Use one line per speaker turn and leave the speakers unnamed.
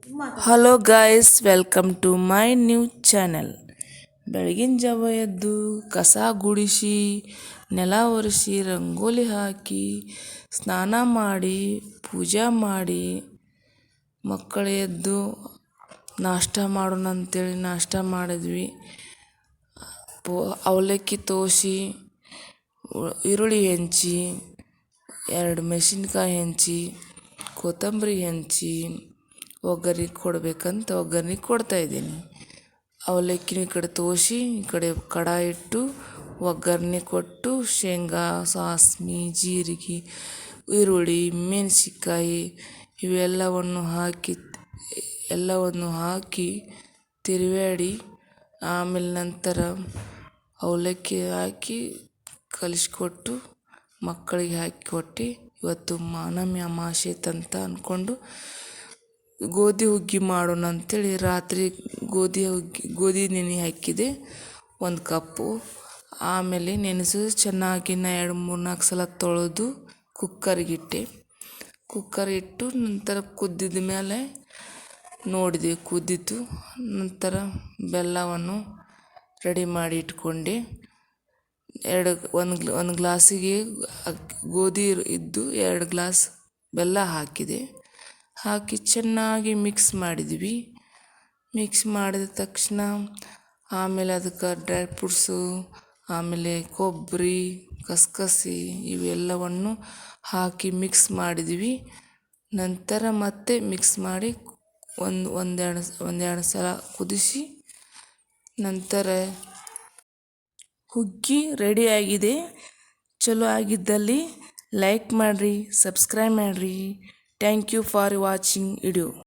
Hello guys, welcome to my new channel. ಬೆಳಗಿನ ಜಾವ ಎದ್ದು ಕಸ ಗುಡಿಸಿ, ನೆಲ ಒರೆಸಿ, ರಂಗೋಲಿ ಹಾಕಿ, ಸ್ನಾನ ಮಾಡಿ, ಪೂಜೆ ಮಾಡಿ, ಮಕ್ಕಳು ಎದ್ದು ನಾಷ್ಟ ಮಾಡೋಣ ಅಂತೇಳಿ ನಾಷ್ಟ ಮಾಡಿದ್ವಿ. ಅವಲಕ್ಕಿ ತೋಸಿ, ಈರುಳ್ಳಿ ಹೆಂಚಿ, 2 ಮೆಣಸಿನ್ಕಾಯಿ ಹೆಂಚಿ, ಕೊತ್ತಂಬರಿ ಹೆಂಚಿ, ಒಗ್ಗರಣೆ ಕೊಡಬೇಕಂತ ಒಗ್ಗರಣೆ ಕೊಡ್ತಾಯಿದ್ದೀನಿ. ಅವಲಕ್ಕಿನ ಈ ಕಡೆ ತೋಸಿ, ಈ ಕಡೆ ಕಡಾಯಿ ಇಟ್ಟು ಒಗ್ಗರಣೆ ಕೊಟ್ಟು, ಶೇಂಗಾ, ಸಾಸ್ಮೆ, ಜೀರಿಗೆ, ಈರುಳ್ಳಿ, ಮೆಣಸಿನ್ಕಾಯಿ ಇವೆಲ್ಲವನ್ನು ಹಾಕಿ ತಿರುವಾಡಿ, ಆಮೇಲೆ ನಂತರ ಅವಲಕ್ಕಿ ಹಾಕಿ ಕಲಿಸ್ಕೊಟ್ಟು ಮಕ್ಕಳಿಗೆ ಹಾಕಿ ಕೊಟ್ಟು, ಇವತ್ತು ಮಾನಮಿ ಅಮಾವಾಸ್ಯೆ ಅಂತ ಅಂದ್ಕೊಂಡು ಗೋಧಿ ಹುಗ್ಗಿ ಮಾಡೋಣ ಅಂಥೇಳಿ ರಾತ್ರಿ ಗೋಧಿ ನೆನೆ ಹಾಕಿದೆ 1 ಕಪ್ಪು. ಆಮೇಲೆ ನೆನೆಸೋದು ಚೆನ್ನಾಗಿ 2-3-4 ಸಲ ತೊಳೆದು ಕುಕ್ಕರ್ಗಿಟ್ಟೆ. ಇಟ್ಟು ನಂತರ ಕುದ್ದಿದ ಮೇಲೆ ನೋಡಿದೆ, ಕುದ್ದಿತು. ನಂತರ ಬೆಲ್ಲವನ್ನು ರೆಡಿ ಮಾಡಿ ಇಟ್ಕೊಂಡೆ. ಒಂದು ಗ್ಲಾಸಿಗೆ ಗೋಧಿ ಇದ್ದು 2 ಗ್ಲಾಸ್ ಬೆಲ್ಲ ಹಾಕಿ ಚೆನ್ನಾಗಿ ಮಿಕ್ಸ್ ಮಾಡಿದ್ವಿ. ಮಿಕ್ಸ್ ಮಾಡಿದ ತಕ್ಷಣ ಆಮೇಲೆ ಅದಕ್ಕೆ ಡ್ರೈ ಫ್ರೂಟ್ಸು, ಆಮೇಲೆ ಕೊಬ್ಬರಿ, ಕಸಕಸಿ ಇವೆಲ್ಲವನ್ನು ಹಾಕಿ ಮಿಕ್ಸ್ ಮಾಡಿದ್ವಿ. ನಂತರ ಮತ್ತೆ ಮಿಕ್ಸ್ ಮಾಡಿ ಒಂದೆರಡು ಸಲ ಕುದಿಸಿ, ನಂತರ ಹುಗ್ಗಿ ರೆಡಿಯಾಗಿದೆ. ಚಲೋ ಆಗಿದ್ದಲ್ಲಿ ಲೈಕ್ ಮಾಡಿರಿ, ಸಬ್ಸ್ಕ್ರೈಬ್ ಮಾಡಿರಿ. Thank you for watching video.